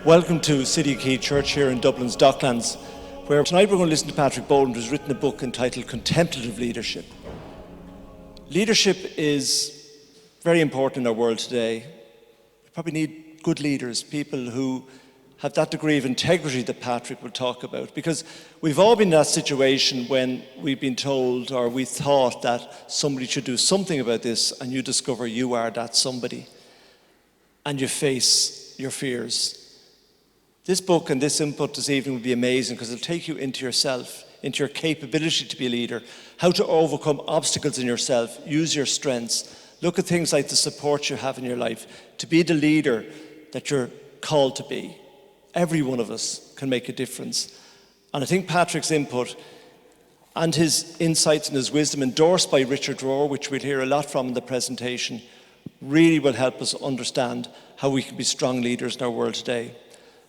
Welcome to City Quay Church here in Dublin's Docklands, where tonight we're going to listen to Patrick Boland, who's written a book entitled Contemplative Leadership. Leadership is very important in our world today. We probably need good leaders, people who have that degree of integrity that Patrick will talk about, because we've all been in that situation when we've been told or we thought that somebody should do something about this, and you discover you are that somebody and you face your fears. This book and this input this evening will be amazing because it'll take you into yourself, into your capability to be a leader, how to overcome obstacles in yourself, use your strengths, look at things like the support you have in your life, to be the leader that you're called to be. Every one of us can make a difference. And I think Patrick's input and his insights and his wisdom, endorsed by Richard Rohr, which we'll hear a lot from in the presentation, really will help us understand how we can be strong leaders in our world today.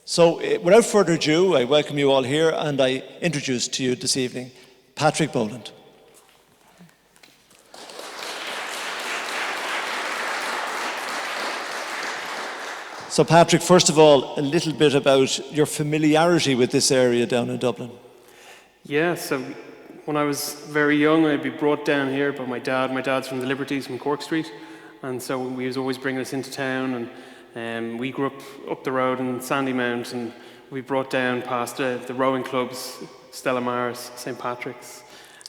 So without further ado, I welcome you all here and I introduce to you this evening Patrick Boland. So Patrick, first of all, a little bit about your familiarity with this area down in Dublin. Yeah, so when I was very young, I'd be brought down here by my dad. My dad's from the Liberties from Cork Street, and so he was always bringing us into town, and we grew up the road in Sandymount, and we brought down past the rowing clubs, Stella Maris, St. Patrick's.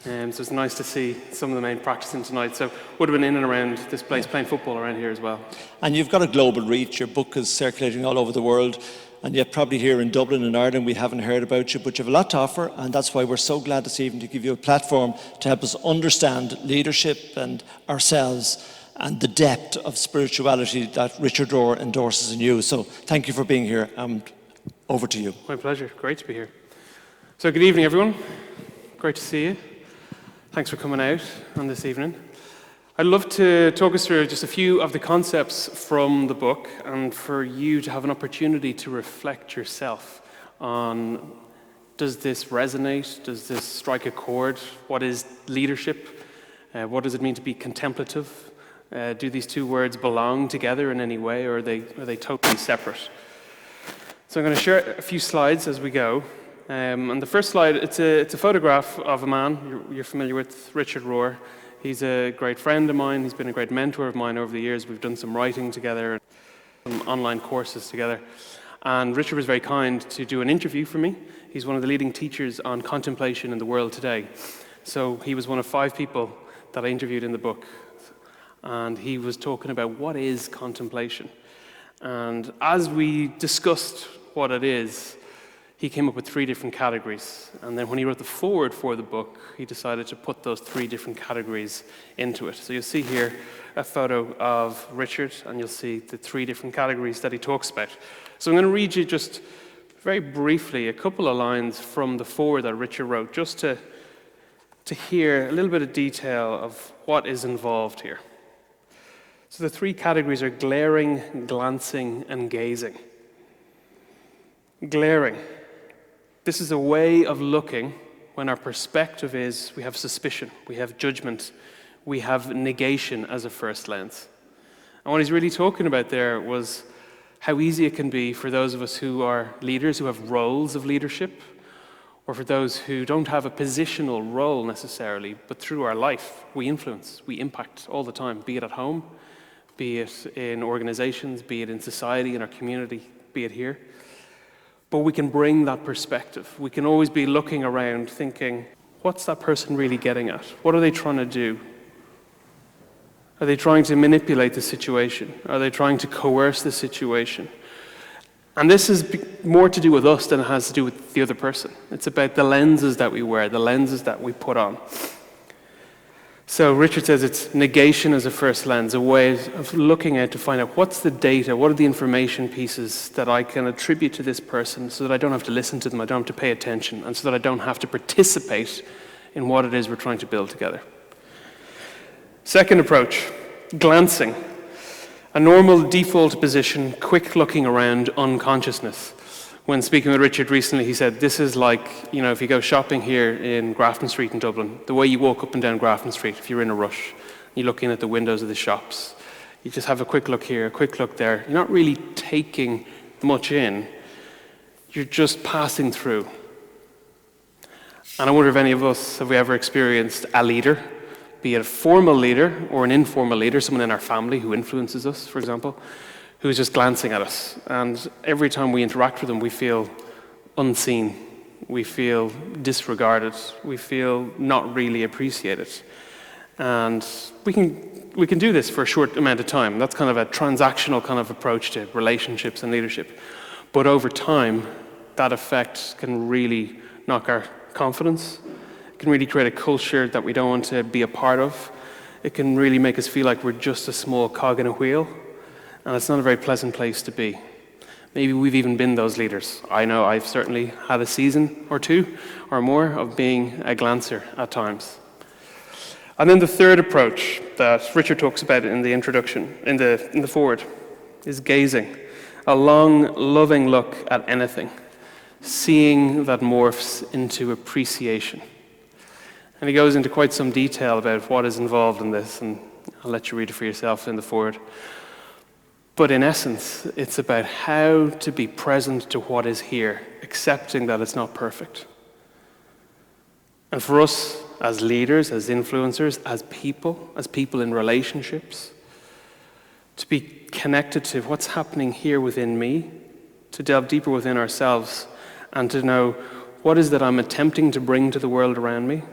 So it's nice to see some of the men practicing tonight. So would have been in and around this place playing football around here as well. And you've got a global reach. Your book is circulating all over the world, and yet probably here in Dublin and Ireland we haven't heard about you, but you have a lot to offer, and that's why we're so glad this evening to give you a platform to help us understand leadership and ourselves and the depth of spirituality that Richard Rohr endorses in you. So thank you for being here, and over to you. My pleasure. Great to be here. So good evening, everyone. Great to see you. Thanks for coming out on this evening. I'd love to talk us through just a few of the concepts from the book, and for you to have an opportunity to reflect yourself on, does this resonate? Does this strike a chord? What is leadership? What does it mean to be contemplative? Do these two words belong together in any way, or are they totally separate? So I'm going to share a few slides as we go. And the first slide, it's a photograph of a man you're familiar with, Richard Rohr. He's a great friend of mine. He's been a great mentor of mine over the years. We've done some writing together, some online courses together. And Richard was very kind to do an interview for me. He's one of the leading teachers on contemplation in the world today. So he was one of 5 people that I interviewed in the book. And he was talking about what is contemplation. And as we discussed what it is, he came up with 3 different categories. And then when he wrote the foreword for the book, he decided to put those 3 different categories into it. So you'll see here a photo of Richard, and you'll see the 3 different categories that he talks about. So I'm going to read you just very briefly a couple of lines from the foreword that Richard wrote, just to hear a little bit of detail of what is involved here. So the 3 categories are glaring, glancing, and gazing. Glaring. This is a way of looking when our perspective is we have suspicion, we have judgment, we have negation as a first lens. And what he's really talking about there was how easy it can be for those of us who are leaders, who have roles of leadership, or for those who don't have a positional role necessarily, but through our life, we influence, we impact all the time, be it at home, be it in organizations, be it in society, in our community, be it here. But we can bring that perspective. We can always be looking around thinking, what's that person really getting at? What are they trying to do? Are they trying to manipulate the situation? Are they trying to coerce the situation? And this is more to do with us than it has to do with the other person. It's about the lenses that we wear, the lenses that we put on. So Richard says it's negation as a first lens, a way of looking at to find out what's the data, what are the information pieces that I can attribute to this person so that I don't have to listen to them, I don't have to pay attention, and so that I don't have to participate in what it is we're trying to build together. Second approach, glancing. A normal default position, quick looking around, unconsciousness. When speaking with Richard recently, he said, this is like, if you go shopping here in Grafton Street in Dublin, the way you walk up and down Grafton Street, if you're in a rush, you're looking at the windows of the shops. You just have a quick look here, a quick look there. You're not really taking much in. You're just passing through. And I wonder if any of us, have we ever experienced a leader, be it a formal leader or an informal leader, someone in our family who influences us, for example, who is just glancing at us. And every time we interact with them, we feel unseen, we feel disregarded, we feel not really appreciated. And we can do this for a short amount of time. That's kind of a transactional kind of approach to relationships and leadership. But over time, that effect can really knock our confidence. It can really create a culture that we don't want to be a part of. It can really make us feel like we're just a small cog in a wheel. And it's not a very pleasant place to be. Maybe we've even been those leaders. I know I've certainly had a season or two or more of being a glancer at times. And then the third approach that Richard talks about in the introduction, in the foreword, is gazing. A long, loving look at anything. Seeing that morphs into appreciation. And he goes into quite some detail about what is involved in this, and I'll let you read it for yourself in the foreword. But in essence, it's about how to be present to what is here, accepting that it's not perfect. And for us, as leaders, as influencers, as people in relationships, to be connected to what's happening here within me, to delve deeper within ourselves, and to know what is that I'm attempting to bring to the world around me,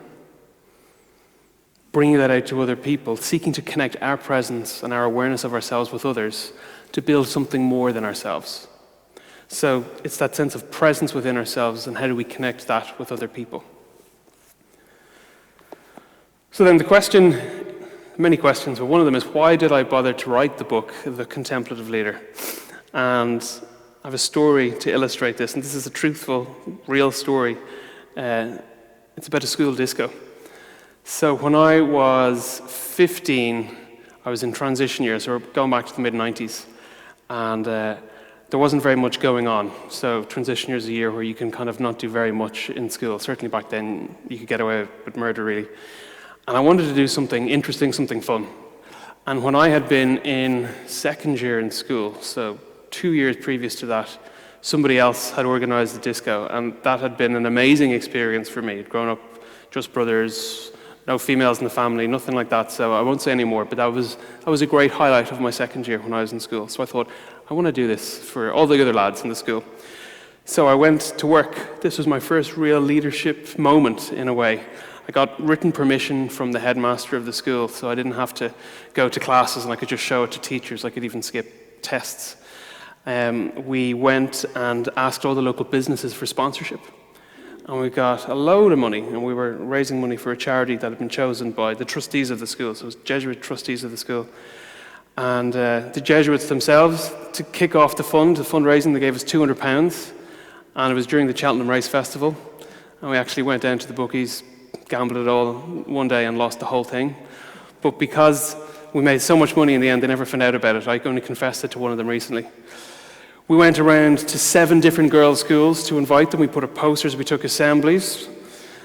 bringing that out to other people, seeking to connect our presence and our awareness of ourselves with others to build something more than ourselves. So it's that sense of presence within ourselves, and how do we connect that with other people? So then the question, many questions, but one of them is, why did I bother to write the book, The Contemplative Leader? And I have a story to illustrate this, and this is a truthful, real story. It's about a school disco. So when I was 15, I was in transition years, so we're going back to the mid-90s, and there wasn't very much going on. So transition years is a year where you can kind of not do very much in school. Certainly back then, you could get away with murder, really. And I wanted to do something interesting, something fun. And when I had been in second year in school, so 2 years previous to that, somebody else had organized the disco, and that had been an amazing experience for me. I'd grown up just brothers, no females in the family, nothing like that, so I won't say any more, but that was a great highlight of my second year when I was in school. So I thought, I want to do this for all the other lads in the school. So I went to work. This was my first real leadership moment, in a way. I got written permission from the headmaster of the school, so I didn't have to go to classes, and I could just show it to teachers. I could even skip tests. We went and asked all the local businesses for sponsorship, and we got a load of money, and we were raising money for a charity that had been chosen by the trustees of the school. So it was Jesuit trustees of the school, and the Jesuits themselves, to kick off the fundraising, they gave us £200, and it was during the Cheltenham Race Festival, and we actually went down to the bookies, gambled it all one day, and lost the whole thing. But because we made so much money in the end, they never found out about it. I only confessed it to one of them recently. We went around to 7 different girls' schools to invite them. We put up posters, we took assemblies.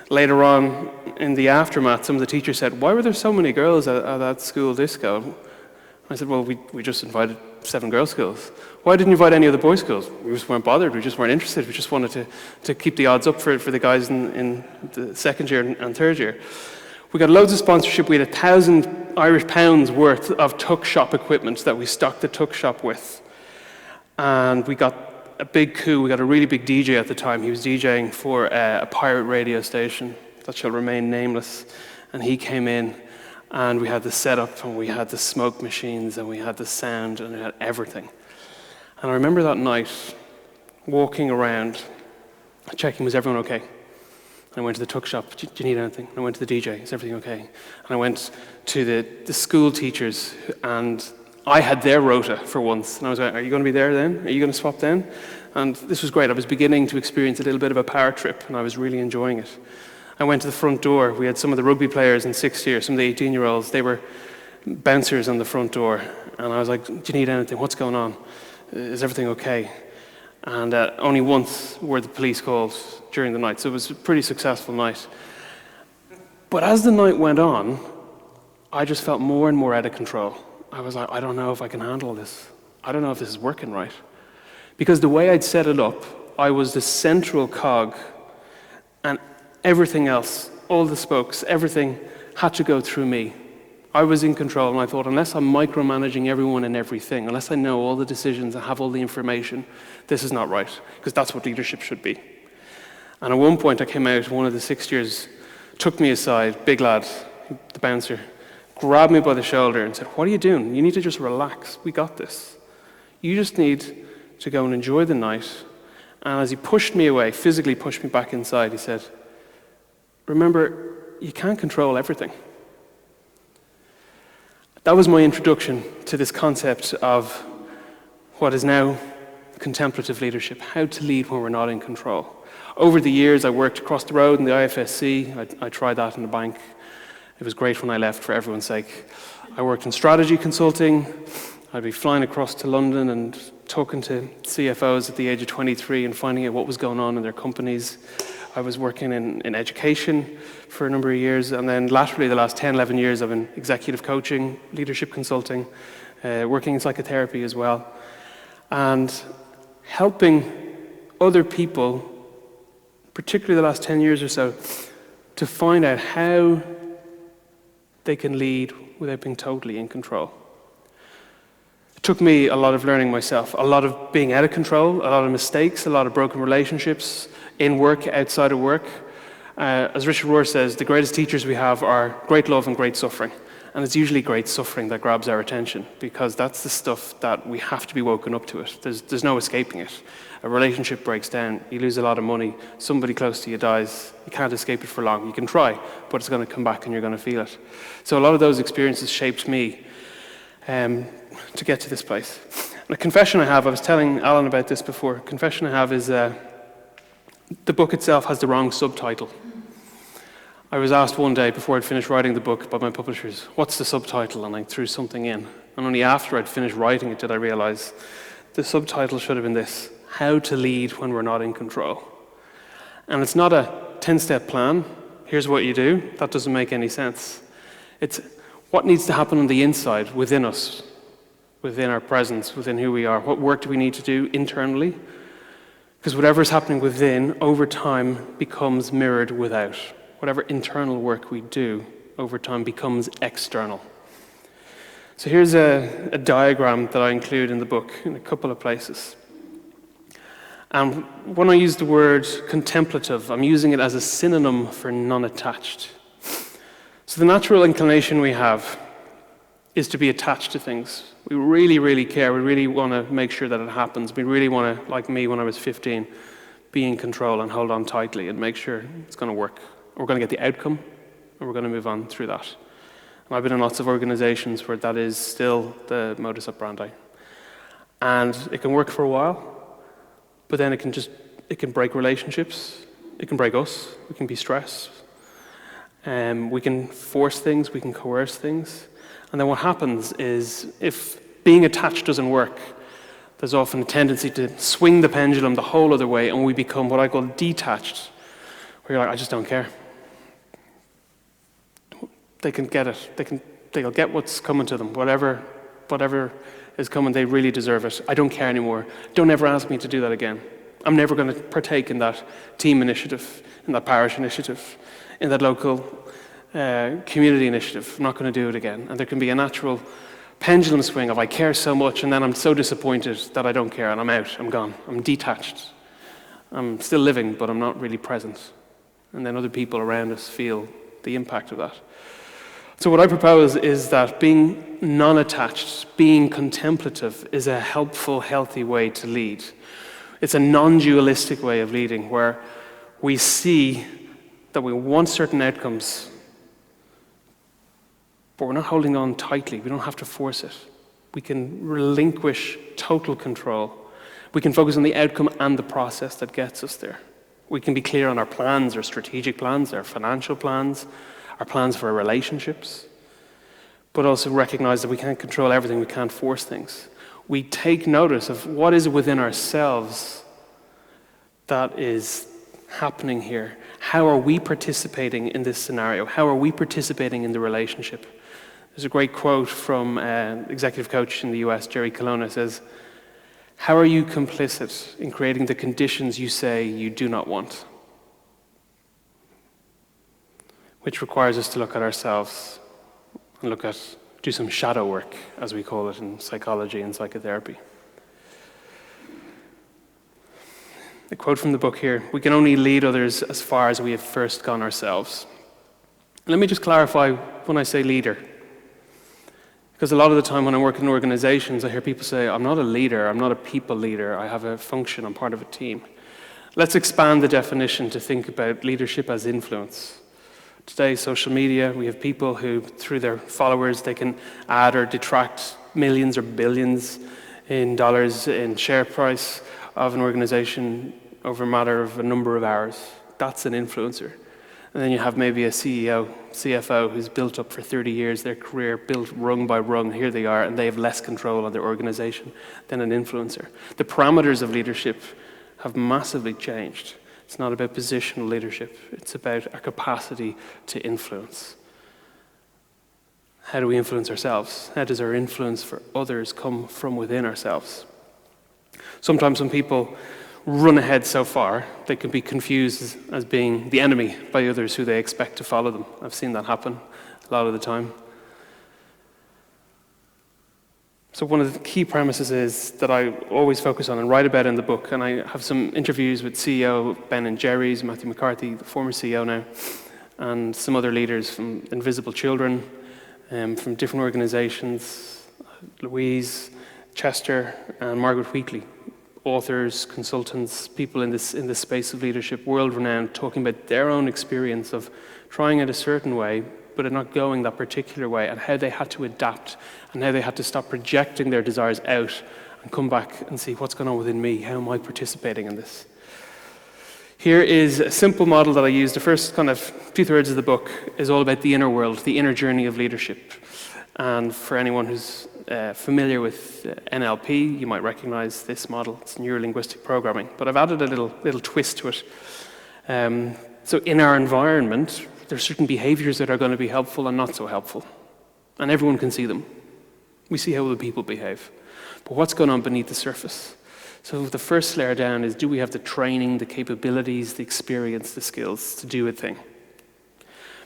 Later on, in the aftermath, some of the teachers said, why were there so many girls at that school disco? I said, well, we just invited 7 girls' schools. Why didn't you invite any of the boys' schools? We just weren't bothered, we just weren't interested. We just wanted to keep the odds up for the guys in the second year and third year. We got loads of sponsorship. We had 1,000 Irish pounds worth of tuck shop equipment that we stocked the tuck shop with. And we got a big coup. We got a really big DJ at the time. He was DJing for a pirate radio station that shall remain nameless. And he came in, and we had the setup, and we had the smoke machines, and we had the sound, and we had everything. And I remember that night, walking around, checking, was everyone okay? And I went to the tuck shop, do you need anything? And I went to the DJ, is everything okay? And I went to the school teachers, and I had their rota for once, and I was like, are you going to be there then? Are you going to swap then? And this was great. I was beginning to experience a little bit of a power trip, and I was really enjoying it. I went to the front door. We had some of the rugby players in 6th year, some of the 18-year-olds. They were bouncers on the front door, and I was like, do you need anything? What's going on? Is everything okay? And only once were the police called during the night, so it was a pretty successful night. But as the night went on, I just felt more and more out of control. I was like, I don't know if I can handle this. I don't know if this is working right. Because the way I'd set it up, I was the central cog, and everything else, all the spokes, everything had to go through me. I was in control, and I thought, unless I'm micromanaging everyone and everything, unless I know all the decisions and have all the information, this is not right, because that's what leadership should be. And at one point I came out, one of the 6th years took me aside, big lad, the bouncer, grabbed me by the shoulder and said, "What are you doing? You need to just relax. We got this. You just need to go and enjoy the night." And as he pushed me away, physically pushed me back inside, he said, "Remember, you can't control everything." That was my introduction to this concept of what is now contemplative leadership, how to lead when we're not in control. Over the years, I worked across the road in the IFSC. I tried that in the bank. It was great when I left, for everyone's sake. I worked in strategy consulting. I'd be flying across to London and talking to CFOs at the age of 23 and finding out what was going on in their companies. I was working in education for a number of years, and then laterally the last 10, 11 years I've been executive coaching, leadership consulting, working in psychotherapy as well, and helping other people, particularly the last 10 years or so, to find out how they can lead without being totally in control. It took me a lot of learning myself, a lot of being out of control, a lot of mistakes, a lot of broken relationships, in work, outside of work. As Richard Rohr says, the greatest teachers we have are great love and great suffering. And it's usually great suffering that grabs our attention, because that's the stuff that we have to be woken up to it. There's no escaping it. A relationship breaks down, you lose a lot of money, somebody close to you dies, you can't escape it for long. You can try, but it's going to come back and you're going to feel it. So a lot of those experiences shaped me to get to this place. And a confession I have, I was telling Alan about this before, confession I have is the book itself has the wrong subtitle. I was asked one day before I'd finished writing the book by my publishers, "What's the subtitle?" And I threw something in. And only after I'd finished writing it did I realize the subtitle should have been this: How to Lead When We're Not in Control. And it's not a 10-step plan. Here's what you do. That doesn't make any sense. It's what needs to happen on the inside, within us, within our presence, within who we are. What work do we need to do internally? Because whatever's happening within, over time, becomes mirrored without. Whatever internal work we do, over time, becomes external. So here's a diagram that I include in the book in a couple of places. And when I use the word contemplative, I'm using it as a synonym for non-attached. So the natural inclination we have is to be attached to things. We really, really care. We really want to make sure that it happens. We really want to, like me when I was 15, be in control and hold on tightly and make sure it's going to work. We're going to get the outcome, and we're going to move on through that. And I've been in lots of organizations where that is still the modus operandi. And it can work for a while, but then it can break relationships. It can break us. We can be stressed. We can force things. We can coerce things. And then what happens is, if being attached doesn't work, there's often a tendency to swing the pendulum the whole other way, and we become what I call detached, where you're like, I just don't care. They can get it. They'll get what's coming to them. Whatever is coming, they really deserve it. I don't care anymore. Don't ever ask me to do that again. I'm never going to partake in that team initiative, in that parish initiative, in that local community initiative. I'm not going to do it again. And there can be a natural pendulum swing of I care so much, and then I'm so disappointed that I don't care, and I'm out, I'm gone, I'm detached. I'm still living, but I'm not really present. And then other people around us feel the impact of that. So what I propose is that being non-attached, being contemplative, is a helpful, healthy way to lead. It's a non-dualistic way of leading, where we see that we want certain outcomes, but we're not holding on tightly. We don't have to force it. We can relinquish total control. We can focus on the outcome and the process that gets us there. We can be clear on our plans, our strategic plans, our financial plans, our plans for our relationships, but also recognize that we can't control everything, we can't force things. We take notice of what is within ourselves that is happening here. How are we participating in this scenario? How are we participating in the relationship? There's a great quote from an executive coach in the US, Jerry Colonna, says, How are you complicit in creating the conditions you say you do not want? Which requires us to look at ourselves and do some shadow work, as we call it in psychology and psychotherapy. A quote from the book here: "We can only lead others as far as we have first gone ourselves." Let me just clarify when I say leader. Because a lot of the time when I work in organizations, I hear people say, I'm not a leader, I'm not a people leader, I have a function, I'm part of a team. Let's expand the definition to think about leadership as influence. Today, social media, we have people who, through their followers, they can add or detract millions or billions in dollars in share price of an organization over a matter of a number of hours. That's an influencer. And then you have maybe a CEO, CFO, who's built up for 30 years their career, built rung by rung. Here they are, and they have less control on their organization than an influencer. The parameters of leadership have massively changed. It's not about positional leadership. It's about our capacity to influence. How do we influence ourselves? How does our influence for others come from within ourselves? Sometimes when people run ahead so far, they can be confused as being the enemy by others who they expect to follow them. I've seen that happen a lot of the time. So one of the key premises is that I always focus on and write about in the book, and I have some interviews with CEO of Ben & Jerry's, Matthew McCarthy, the former CEO now, and some other leaders from Invisible Children, from different organizations, Louise, Chester, and Margaret Wheatley. Authors, consultants, people in this space of leadership, world-renowned, talking about their own experience of trying it a certain way, but not going that particular way, and how they had to adapt, and how they had to stop projecting their desires out and come back and see what's going on within me. How am I participating in this? Here is a simple model that I use. The first kind of 2/3 of the book is all about the inner world, the inner journey of leadership. And for anyone who's familiar with NLP, you might recognize this model. It's neuro-linguistic programming, but I've added a little twist to it. So in our environment, there are certain behaviors that are going to be helpful and not so helpful, and everyone can see them. We see how other people behave, but what's going on beneath the surface? So the first layer down is, do we have the training, the capabilities, the experience, the skills to do a thing?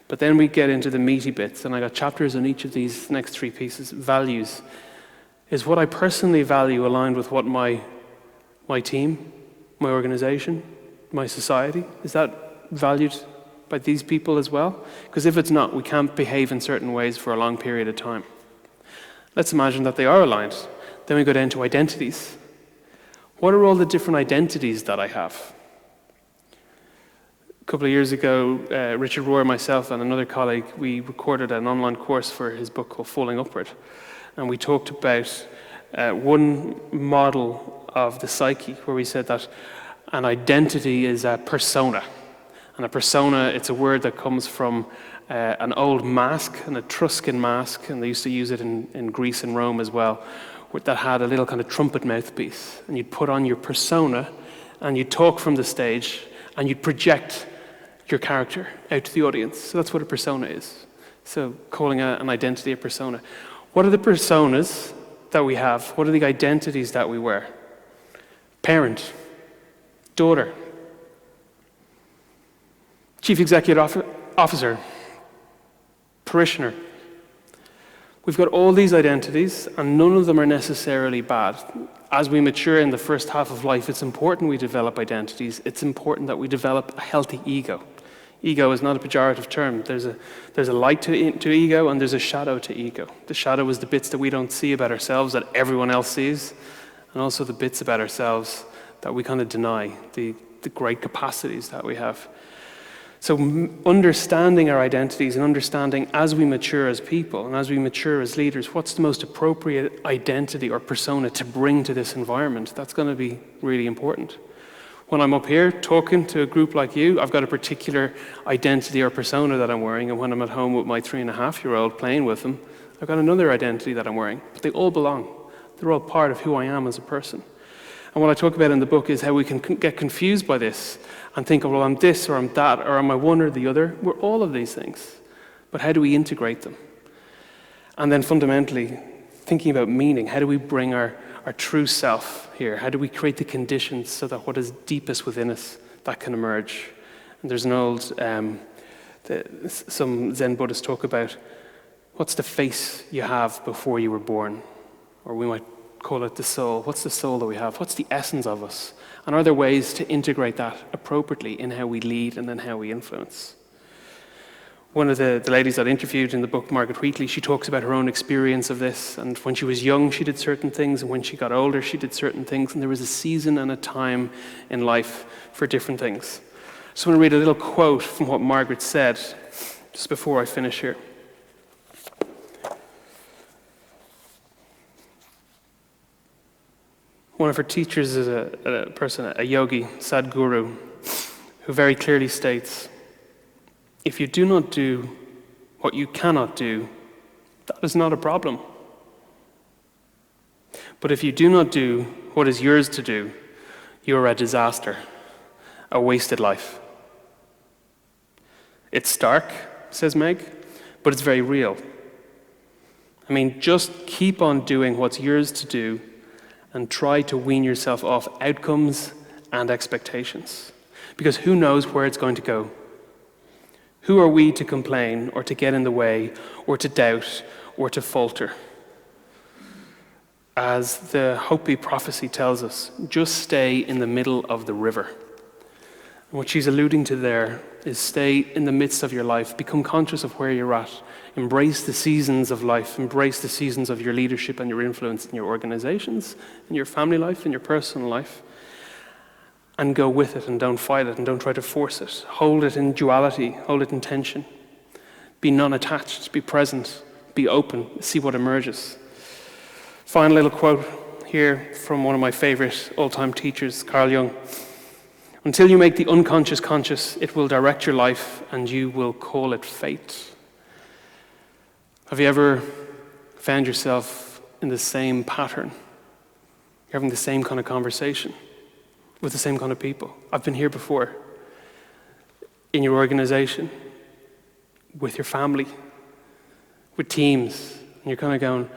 But then we get into the meaty bits, and I got chapters on each of these next 3 pieces. Values. Is what I personally value aligned with what my team, my organization, my society, is that valued by these people as well? Because if it's not, we can't behave in certain ways for a long period of time. Let's imagine that they are aligned. Then we go down to identities. What are all the different identities that I have? A couple of years ago, Richard Rohr, myself, and another colleague, we recorded an online course for his book called Falling Upward. And we talked about one model of the psyche where we said that an identity is a persona. And a persona, it's a word that comes from an old mask, an Etruscan mask, and they used to use it in Greece and Rome as well, that had a little kind of trumpet mouthpiece. And you'd put on your persona, and you'd talk from the stage, and you'd project your character out to the audience. So that's what a persona is. So calling an identity a persona. What are the personas that we have? What are the identities that we wear? Parent, daughter, chief executive officer, parishioner. We've got all these identities, and none of them are necessarily bad. As we mature in the first half of life, it's important we develop identities. It's important that we develop a healthy ego. Ego is not a pejorative term. There's a light to ego, and there's a shadow to ego. The shadow is the bits that we don't see about ourselves that everyone else sees, and also the bits about ourselves that we kind of deny, the great capacities that we have. So understanding our identities and understanding as we mature as people and as we mature as leaders, what's the most appropriate identity or persona to bring to this environment, that's going to be really important. When I'm up here talking to a group like you, I've got a particular identity or persona that I'm wearing, and when I'm at home with my 3.5-year-old playing with them, I've got another identity that I'm wearing. But they all belong. They're all part of who I am as a person. And what I talk about in the book is how we can get confused by this and think, well, I'm this or I'm that, or am I one or the other? We're all of these things. But how do we integrate them? And then fundamentally, thinking about meaning, how do we bring our true self here? How do we create the conditions so that what is deepest within us, that can emerge? And there's an old, some Zen Buddhists talk about, what's the face you have before you were born? Or we might call it the soul. What's the soul that we have? What's the essence of us? And are there ways to integrate that appropriately in how we lead and in how we influence? One of the ladies that I interviewed in the book, Margaret Wheatley, she talks about her own experience of this. And when she was young, she did certain things. And when she got older, she did certain things. And there was a season and a time in life for different things. So I want to read a little quote from what Margaret said just before I finish here. One of her teachers is a person, a yogi, Sadhguru, who very clearly states, if you do not do what you cannot do, that is not a problem. But if you do not do what is yours to do, you are a disaster, a wasted life. It's stark, says Meg, but it's very real. I mean, just keep on doing what's yours to do and try to wean yourself off outcomes and expectations. Because who knows where it's going to go? Who are we to complain or to get in the way or to doubt or to falter? As the Hopi prophecy tells us, just stay in the middle of the river. And what she's alluding to there is stay in the midst of your life, become conscious of where you're at, embrace the seasons of life, embrace the seasons of your leadership and your influence in your organizations, in your family life, in your personal life, and go with it and don't fight it and don't try to force it. Hold it in duality, hold it in tension. Be non-attached, be present, be open, see what emerges. Final little quote here from one of my favorite all-time teachers, Carl Jung. Until you make the unconscious conscious, it will direct your life and you will call it fate. Have you ever found yourself in the same pattern? You're having the same kind of conversation with the same kind of people. I've been here before. In your organization, with your family, with teams, and you're kind of going,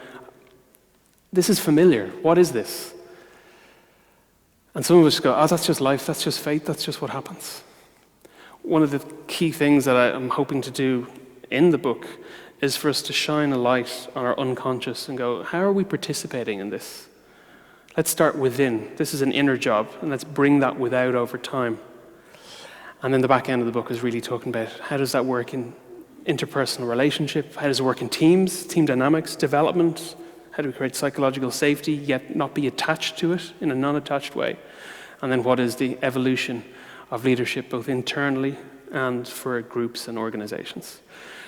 this is familiar. What is this? And some of us go, oh, that's just life, that's just fate, that's just what happens. One of the key things that I'm hoping to do in the book is for us to shine a light on our unconscious and go, how are we participating in this? Let's start within. This is an inner job, and let's bring that without over time. And then the back end of the book is really talking about how does that work in interpersonal relationship, how does it work in teams, team dynamics, development, how do we create psychological safety, yet not be attached to it in a non-attached way? And then what is the evolution of leadership, both internally and for groups and organizations?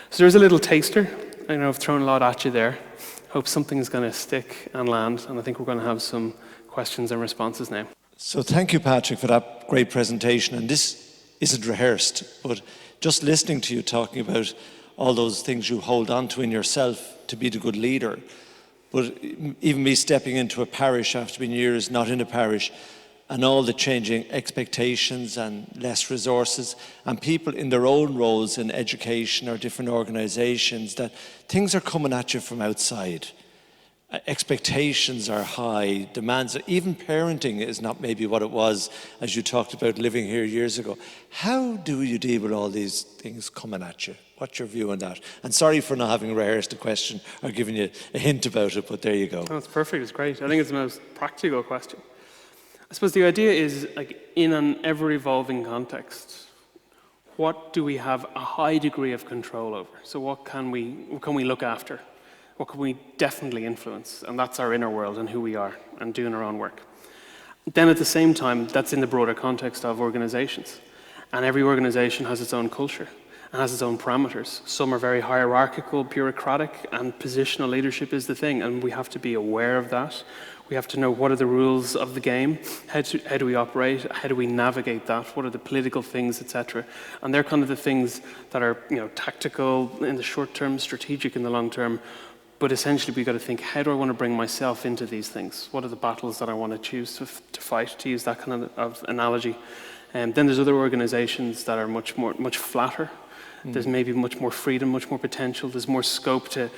So there's a little taster. I know I've thrown a lot at you there. Hope something's going to stick and land, and I think we're going to have some questions and responses now. So thank you, Patrick, for that great presentation. And this isn't rehearsed, but just listening to you talking about all those things you hold on to in yourself to be the good leader. But even me stepping into a parish after being years not in a parish, and all the changing expectations and less resources, and people in their own roles in education or different organizations, that things are coming at you from outside. Expectations are high, demands, even parenting is not maybe what it was as you talked about living here years ago. How do you deal with all these things coming at you? What's your view on that? And sorry for not having rehearsed a question or giving you a hint about it, but there you go. Oh, it's perfect, it's great. I think it's the most practical question. I suppose the idea is, like, in an ever-evolving context, what do we have a high degree of control over? So what can we look after? What can we definitely influence? And that's our inner world and who we are and doing our own work. Then at the same time, that's in the broader context of organizations. And every organization has its own culture and has its own parameters. Some are very hierarchical, bureaucratic, and positional leadership is the thing, and we have to be aware of that. We have to know what are the rules of the game, how do we operate, how do we navigate that, what are the political things, etc. And they're kind of the things that are, tactical in the short term, strategic in the long term. But essentially we've got to think, how do I want to bring myself into these things? What are the battles that I want to choose to fight, to use that kind of analogy? And then there's other organizations that are much flatter. There's maybe much more freedom, much more potential. There's more scope to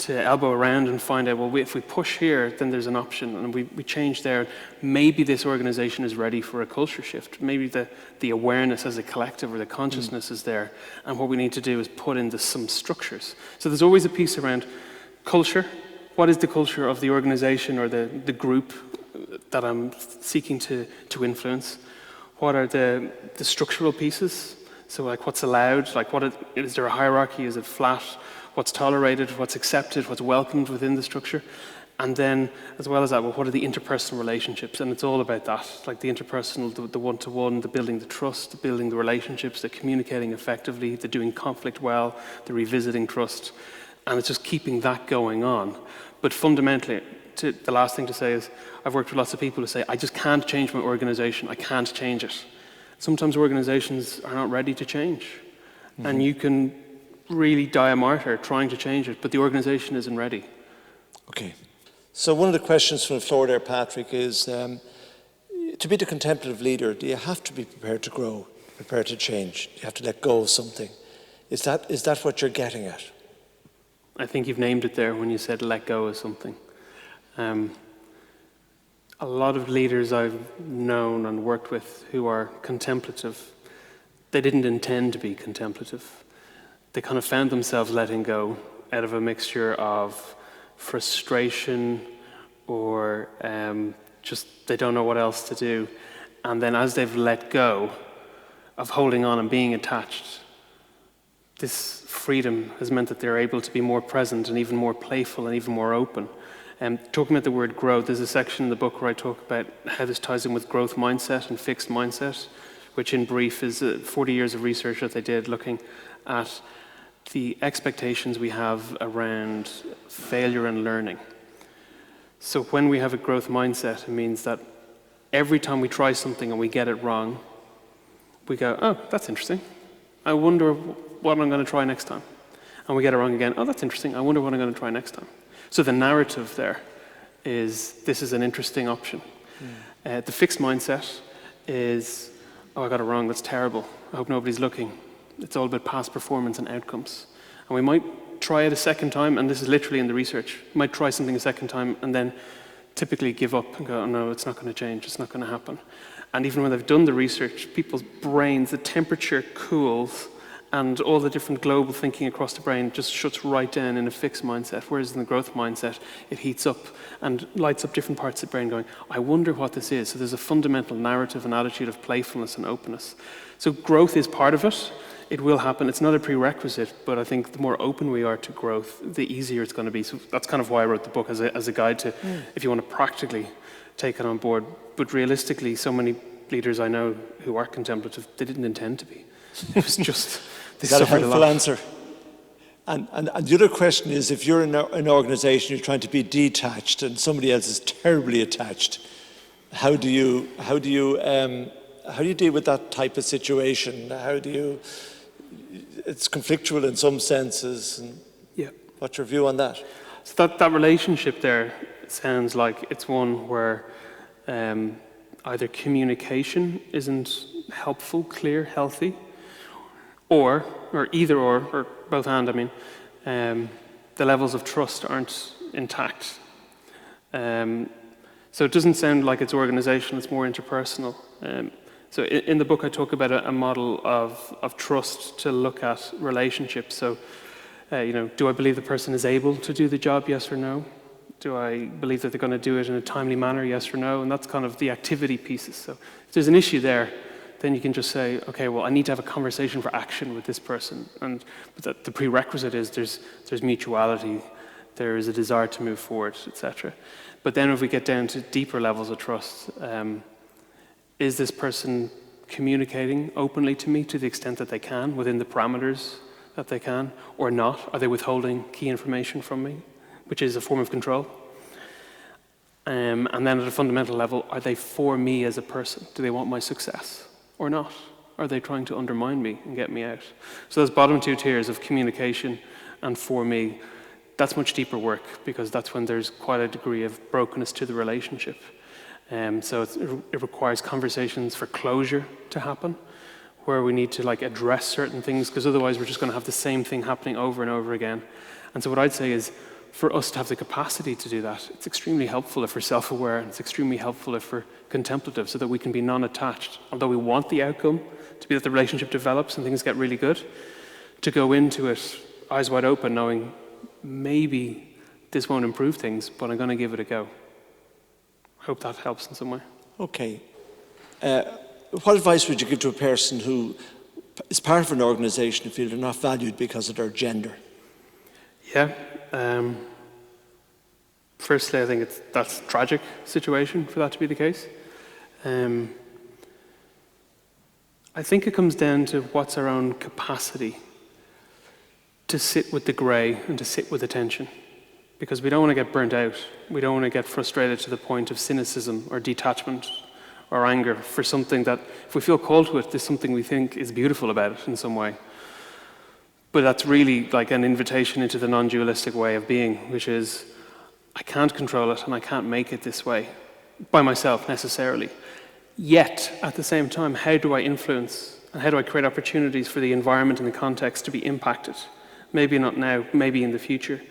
elbow around and find out, well, if we push here, then there's an option, and we change there. Maybe this organization is ready for a culture shift. Maybe the awareness as a collective or the consciousness is there, and what we need to do is put into some structures. So there's always a piece around culture. What is the culture of the organization or the group that I'm seeking to influence? What are the structural pieces? So like what's allowed, like is there a hierarchy, is it flat? What's tolerated, what's accepted, what's welcomed within the structure? And then, as well as that, well, what are the interpersonal relationships? And it's all about that, like the interpersonal, the one-to-one, the building the trust, the building the relationships, the communicating effectively, the doing conflict well, the revisiting trust. And it's just keeping that going on. But fundamentally, the last thing to say is, I've worked with lots of people who say, I just can't change my organization, I can't change it. Sometimes organizations are not ready to change. Mm-hmm. And you can really die a martyr trying to change it, but the organization isn't ready. Okay. So one of the questions from the floor there, Patrick, is to be the contemplative leader, do you have to be prepared to grow, prepared to change? Do you have to let go of something? Is that what you're getting at? I think you've named it there when you said let go of something. A lot of leaders I've known and worked with who are contemplative, they didn't intend to be contemplative. They kind of found themselves letting go out of a mixture of frustration or just they don't know what else to do. And then as they've let go of holding on and being attached, this freedom has meant that they're able to be more present and even more playful and even more open. Talking about the word growth, there's a section in the book where I talk about how this ties in with growth mindset and fixed mindset, which in brief is 40 years of research that they did looking at the expectations we have around failure and learning. So when we have a growth mindset, it means that every time we try something and we get it wrong, we go, oh, that's interesting. I wonder what I'm going to try next time. And we get it wrong again. Oh, that's interesting. I wonder what I'm going to try next time. So the narrative there is, this is an interesting option. The fixed mindset is, oh, I got it wrong. That's terrible. I hope nobody's looking. It's all about past performance and outcomes. And we might try it a second time, and this is literally in the research. We might try something a second time and then typically give up and go, oh, no, it's not going to change. It's not going to happen. And even when they've done the research, people's brains, the temperature cools, and all the different global thinking across the brain just shuts right down in a fixed mindset, whereas in the growth mindset, it heats up and lights up different parts of the brain going, I wonder what this is. So there's a fundamental narrative and attitude of playfulness and openness. So growth is part of it. It will happen. It's not a prerequisite, but I think the more open we are to growth, the easier it's going to be. So that's kind of why I wrote the book, as a guide to, if you want to practically take it on board. But realistically, so many leaders I know who are contemplative, they didn't intend to be. It was just... Is that a helpful answer? And the other question is, if you're in an organization, you're trying to be detached and somebody else is terribly attached, how do you deal with that type of situation? It's conflictual in some senses. And yeah. What's your view on that? So that relationship there sounds like it's one where either communication isn't helpful, clear, healthy, or either or both and, I mean, the levels of trust aren't intact. So it doesn't sound like it's organizational, it's more interpersonal. So in the book I talk about a model of trust to look at relationships. So, do I believe the person is able to do the job, yes or no? Do I believe that they're going to do it in a timely manner, yes or no? And that's kind of the activity pieces. So if there's an issue there, then you can just say, okay, well, I need to have a conversation for action with this person. But the prerequisite is there's mutuality, there is a desire to move forward, etc. But then if we get down to deeper levels of trust, is this person communicating openly to me to the extent that they can, within the parameters that they can, or not? Are they withholding key information from me, which is a form of control? And then at a fundamental level, are they for me as a person? Do they want my success? Or not? Are they trying to undermine me and get me out? So those bottom two tiers of communication and for me, that's much deeper work, because that's when there's quite a degree of brokenness to the relationship. So it requires conversations for closure to happen, where we need to address certain things, because otherwise we're just going to have the same thing happening over and over again. And so what I'd say is, for us to have the capacity to do that, it's extremely helpful if we're self-aware, and it's extremely helpful if we're contemplative, so that we can be non-attached. Although we want the outcome to be that the relationship develops and things get really good, to go into it eyes wide open, knowing maybe this won't improve things, but I'm going to give it a go. I hope that helps in some way. Okay. What advice would you give to a person who is part of an organisation and feel they're not valued because of their gender? Yeah. Firstly, I think that's a tragic situation for that to be the case. I think it comes down to what's our own capacity to sit with the grey and to sit with the tension. Because we don't want to get burnt out. We don't want to get frustrated to the point of cynicism or detachment or anger for something that, if we feel called to it, there's something we think is beautiful about it in some way. But that's really like an invitation into the non-dualistic way of being, which is, I can't control it and I can't make it this way by myself necessarily. Yet, at the same time, how do I influence and how do I create opportunities for the environment and the context to be impacted? Maybe not now, maybe in the future.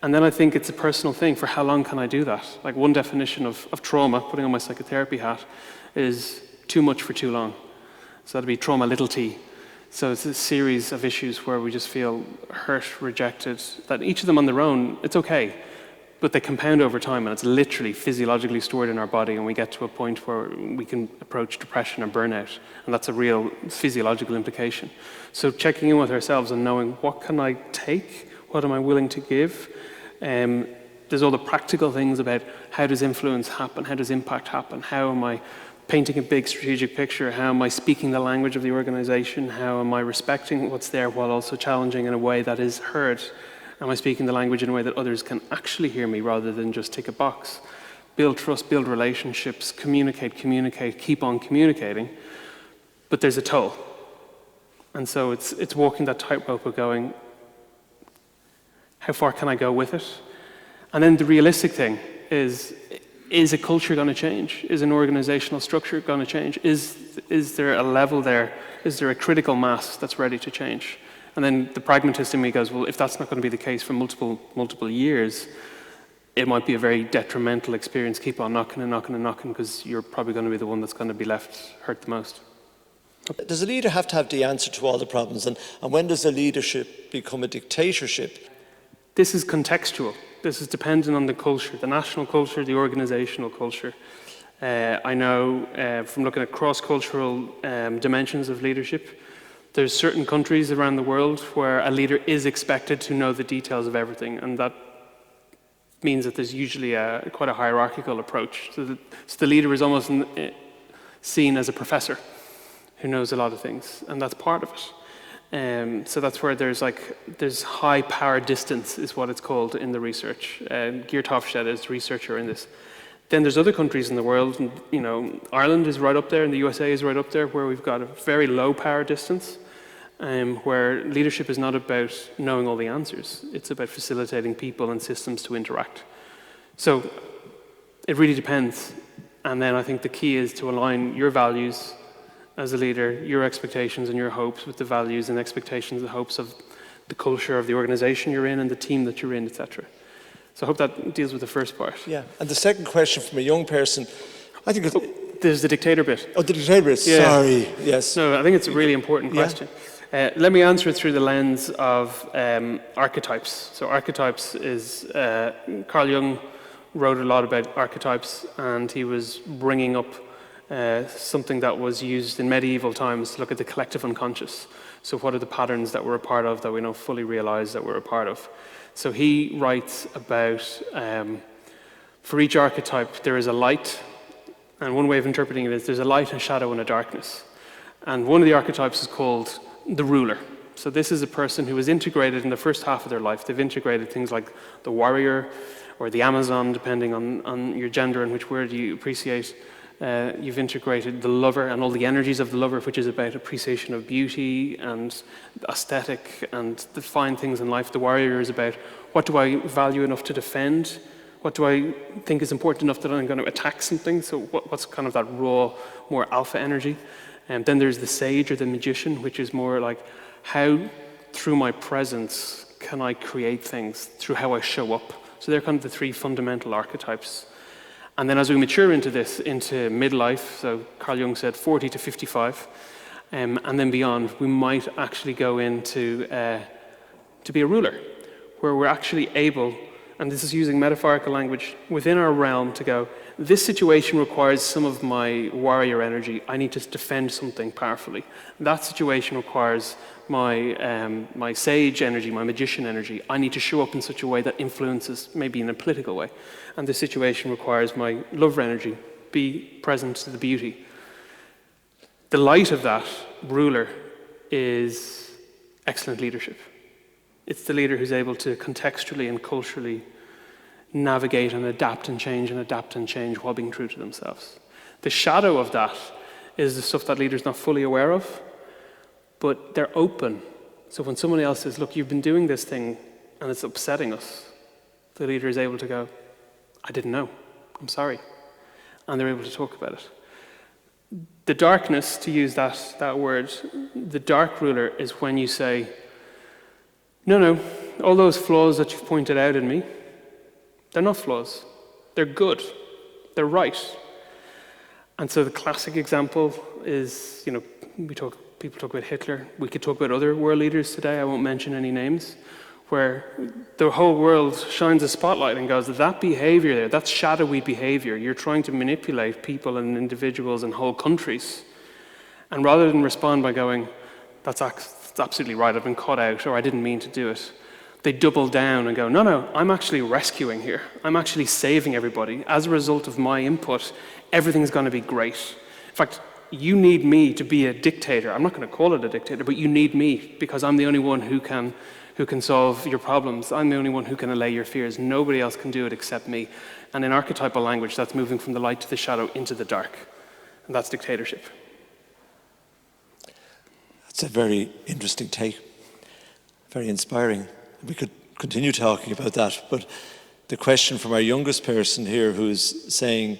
And then I think it's a personal thing. For how long can I do that? Like one definition of trauma, putting on my psychotherapy hat, is too much for too long. So that'd be trauma little t. So it's a series of issues where we just feel hurt, rejected, that each of them on their own, it's okay, but they compound over time and it's literally physiologically stored in our body, and we get to a point where we can approach depression or burnout, and that's a real physiological implication. So checking in with ourselves and knowing, what can I take? What am I willing to give? There's all the practical things about how does influence happen? How does impact happen? How am I painting a big strategic picture? How am I speaking the language of the organization? How am I respecting what's there while also challenging in a way that is heard? Am I speaking the language in a way that others can actually hear me rather than just tick a box? Build trust, build relationships, communicate, keep on communicating. But there's a toll. And so it's walking that tightrope of going, how far can I go with it? And then the realistic thing is a culture going to change? Is an organizational structure going to change? Is there a level there? Is there a critical mass that's ready to change? And then the pragmatist in me goes, well, if that's not going to be the case for multiple years, it might be a very detrimental experience. Keep on knocking and knocking and knocking, because you're probably going to be the one that's going to be left hurt the most. Does a leader have to have the answer to all the problems? And when does a leadership become a dictatorship? This is contextual. This is dependent on the culture, the national culture, the organizational culture. I know from looking at cross-cultural dimensions of leadership, there's certain countries around the world where a leader is expected to know the details of everything, and that means that there's usually quite a hierarchical approach. So the leader is almost seen as a professor who knows a lot of things, and that's part of it. So that's where there's high power distance is what it's called in the research. Geert Hofstede is researcher in this. Then there's other countries in the world, and, Ireland is right up there and the USA is right up there, where we've got a very low power distance, where leadership is not about knowing all the answers. It's about facilitating people and systems to interact. So it really depends. And then I think the key is to align your values as a leader, your expectations and your hopes with the values and expectations and hopes of the culture of the organization you're in and the team that you're in, etc. So I hope that deals with the first part. Yeah, and the second question from a young person, I think it's... there's the dictator bit. Oh, the dictator bit, yeah. Sorry, yes. No, I think it's a really important question. Let me answer it through the lens of archetypes. So archetypes is, Carl Jung wrote a lot about archetypes, and he was bringing up something that was used in medieval times to look at the collective unconscious. So what are the patterns that we're a part of that we don't fully realize that we're a part of? So he writes about, for each archetype there is a light, and one way of interpreting it is there's a light, a shadow, and a darkness. And one of the archetypes is called the ruler. So this is a person who is integrated in the first half of their life. They've integrated things like the warrior or the Amazon, depending on your gender and which word you appreciate. You've integrated the lover and all the energies of the lover, which is about appreciation of beauty and aesthetic and the fine things in life. The warrior is about, what do I value enough to defend? What do I think is important enough that I'm going to attack something? So what's kind of that raw, more alpha energy? And then there's the sage or the magician, which is more like, how through my presence can I create things through how I show up? So they're kind of the three fundamental archetypes. And then as we mature into this, into midlife, so Carl Jung said 40 to 55, and then beyond, we might actually go into to be a ruler, where we're actually able, and this is using metaphorical language, within our realm to go, this situation requires some of my warrior energy. I need to defend something powerfully. That situation requires my sage energy, my magician energy. I need to show up in such a way that influences, maybe in a political way. And this situation requires my lover energy, be present to the beauty. The light of that ruler is excellent leadership. It's the leader who's able to contextually and culturally navigate and adapt and change while being true to themselves. The shadow of that is the stuff that leaders not fully aware of, but they're open. So when someone else says, look, you've been doing this thing and it's upsetting us, the leader is able to go, I didn't know, I'm sorry. And they're able to talk about it. The darkness, to use that word, the dark ruler is when you say, no, all those flaws that you've pointed out in me, they're not flaws. They're good. They're right. And so the classic example is, people talk about Hitler. We could talk about other world leaders today. I won't mention any names, where the whole world shines a spotlight and goes, that behavior there, that's shadowy behavior. You're trying to manipulate people and individuals and whole countries. And rather than respond by going, that's absolutely right, I've been caught out, or I didn't mean to do it, they double down and go, no, I'm actually rescuing here. I'm actually saving everybody. As a result of my input, everything's going to be great. In fact, you need me to be a dictator. I'm not going to call it a dictator, but you need me because I'm the only one who can solve your problems. I'm the only one who can allay your fears. Nobody else can do it except me. And in archetypal language, that's moving from the light to the shadow into the dark. And that's dictatorship. That's a very interesting take. Very inspiring. We could continue talking about that, but the question from our youngest person here who's saying,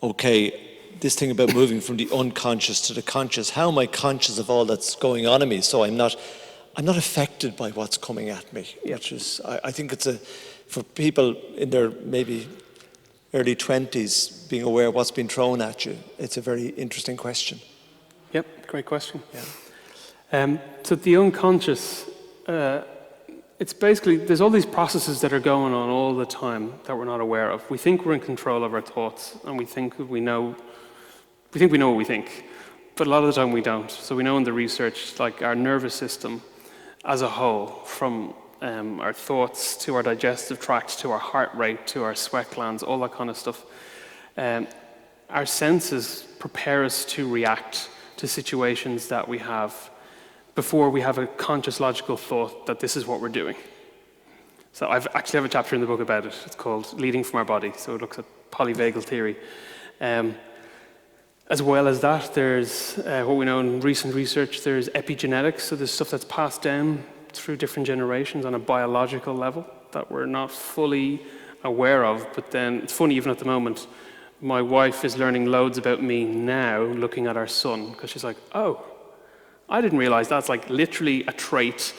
okay, this thing about moving from the unconscious to the conscious, how am I conscious of all that's going on in me so I'm not affected by what's coming at me? Yep. Which is, I think it's for people in their maybe early 20s, being aware of what's been thrown at you, it's a very interesting question. Yep, great question. Yeah. So the unconscious, it's basically, there's all these processes that are going on all the time that we're not aware of. We think we're in control of our thoughts, and we think we know what we think, but a lot of the time we don't. So we know in the research, like our nervous system as a whole, from our thoughts to our digestive tract, to our heart rate, to our sweat glands, all that kind of stuff, our senses prepare us to react to situations that we have before we have a conscious logical thought that this is what we're doing. So I actually have a chapter in the book about it. It's called Leading from Our Body. So it looks at polyvagal theory. As well as that, there's what we know in recent research, there's epigenetics. So there's stuff that's passed down through different generations on a biological level that we're not fully aware of. But then it's funny, even at the moment, my wife is learning loads about me now looking at our son, because she's like, oh, I didn't realize that's like literally a trait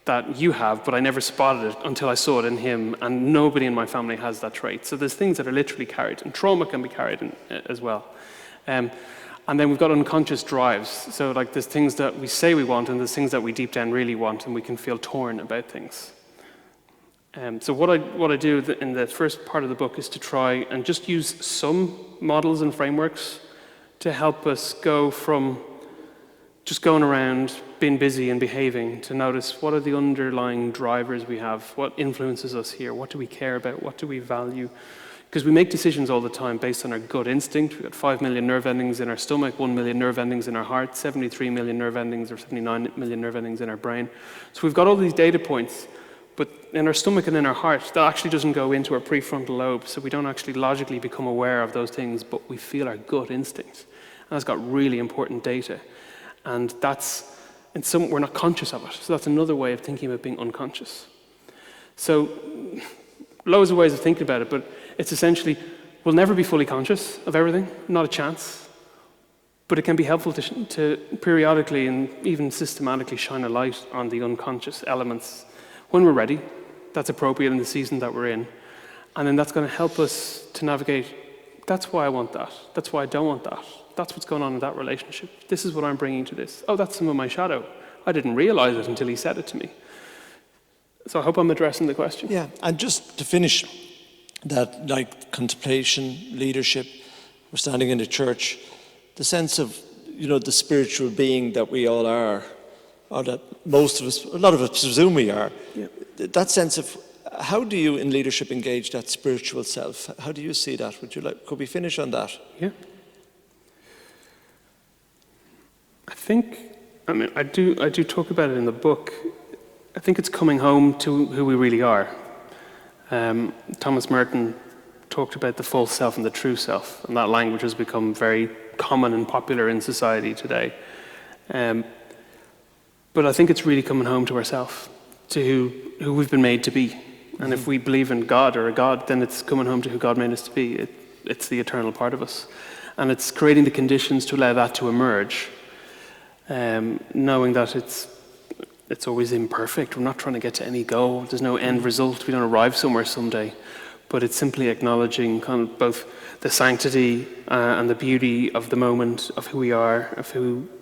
that you have, but I never spotted it until I saw it in him, and nobody in my family has that trait. So there's things that are literally carried, and trauma can be carried in, as well. And then we've got unconscious drives. So like there's things that we say we want, and there's things that we deep down really want, and we can feel torn about things. So what I do in the first part of the book is to try and just use some models and frameworks to help us go from just going around, being busy and behaving, to notice what are the underlying drivers we have, what influences us here, what do we care about, what do we value. Because we make decisions all the time based on our gut instinct. We've got 5 million nerve endings in our stomach, 1 million nerve endings in our heart, 73 million nerve endings or 79 million nerve endings in our brain. So we've got all these data points, but in our stomach and in our heart, that actually doesn't go into our prefrontal lobe, so we don't actually logically become aware of those things, but we feel our gut instinct. And that's got really important data. And we're not conscious of it. So that's another way of thinking about being unconscious. So loads of ways of thinking about it, but it's essentially, we'll never be fully conscious of everything, not a chance. But it can be helpful to periodically and even systematically shine a light on the unconscious elements when we're ready. that's appropriate in the season that we're in. And then that's going to help us to navigate, that's why I want that. That's why I don't want that. That's what's going on in that relationship. This is what I'm bringing to this. Oh, that's some of my shadow. I didn't realize it until he said it to me. So I hope I'm addressing the question. Yeah, and just to finish that, like contemplation, leadership, we're standing in a church, the sense of, the spiritual being that we all are, or that most of us, a lot of us presume we are, Yeah. that sense of, how do you in leadership engage that spiritual self? How do you see that? Could we finish on that? Yeah. I do talk about it in the book. I think it's coming home to who we really are. Thomas Merton talked about the false self and the true self, and that language has become very common and popular in society today. But I think it's really coming home to ourselves, to who we've been made to be. And if we believe in God or a God, then it's coming home to who God made us to be. It's the eternal part of us. And it's creating the conditions to allow that to emerge, knowing that it's always imperfect. We're not trying to get to any goal. There's no end result. We don't arrive somewhere someday. But it's simply acknowledging kind of both the sanctity and the beauty of the moment, of who we are,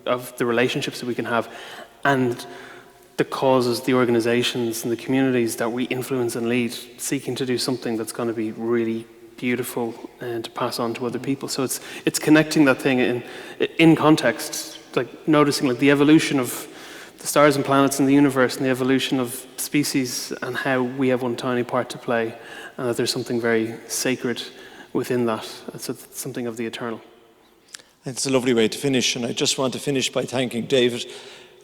of the relationships that we can have, and the causes, the organizations and the communities that we influence and lead, seeking to do something that's going to be really beautiful and to pass on to other people. So it's connecting that thing in context, like noticing like the evolution of the stars and planets in the universe and the evolution of species and how we have one tiny part to play, and that there's something very sacred within that. It's something of the eternal. It's a lovely way to finish, and I just want to finish by thanking David,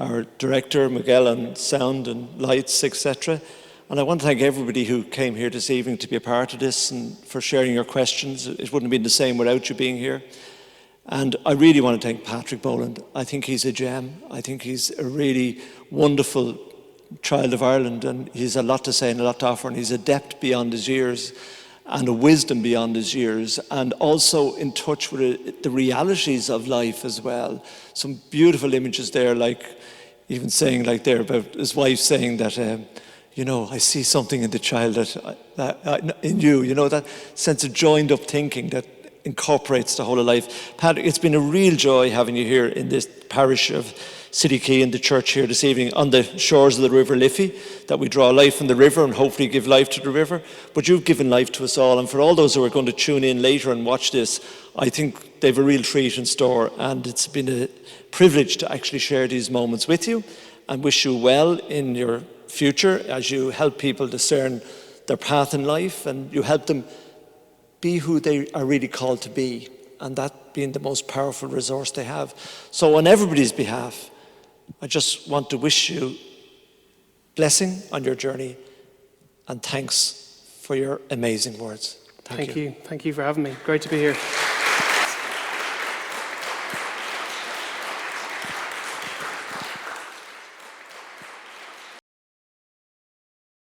our director, Miguel on sound and lights, etc. And I want to thank everybody who came here this evening to be a part of this and for sharing your questions. It wouldn't have been the same without you being here. And I really want to thank Patrick Boland. I think he's a gem. I think he's a really wonderful child of Ireland, and he's a lot to say and a lot to offer, and he's adept beyond his years and a wisdom beyond his years, and also in touch with the realities of life as well. Some beautiful images there, like even saying like there about his wife saying that, I see something in the child that in you, that sense of joined up thinking that incorporates the whole of life. Patrick, it's been a real joy having you here in this parish of City Quay and the church here this evening on the shores of the River Liffey, that we draw life from the river and hopefully give life to the river. But you've given life to us all, and for all those who are going to tune in later and watch this, I think they've a real treat in store, and it's been a privilege to actually share these moments with you, and wish you well in your future as you help people discern their path in life, and you help them be who they are really called to be, and that being the most powerful resource they have. So on everybody's behalf, I just want to wish you blessing on your journey, and thanks for your amazing words. Thank you. Thank you for having me. Great to be here.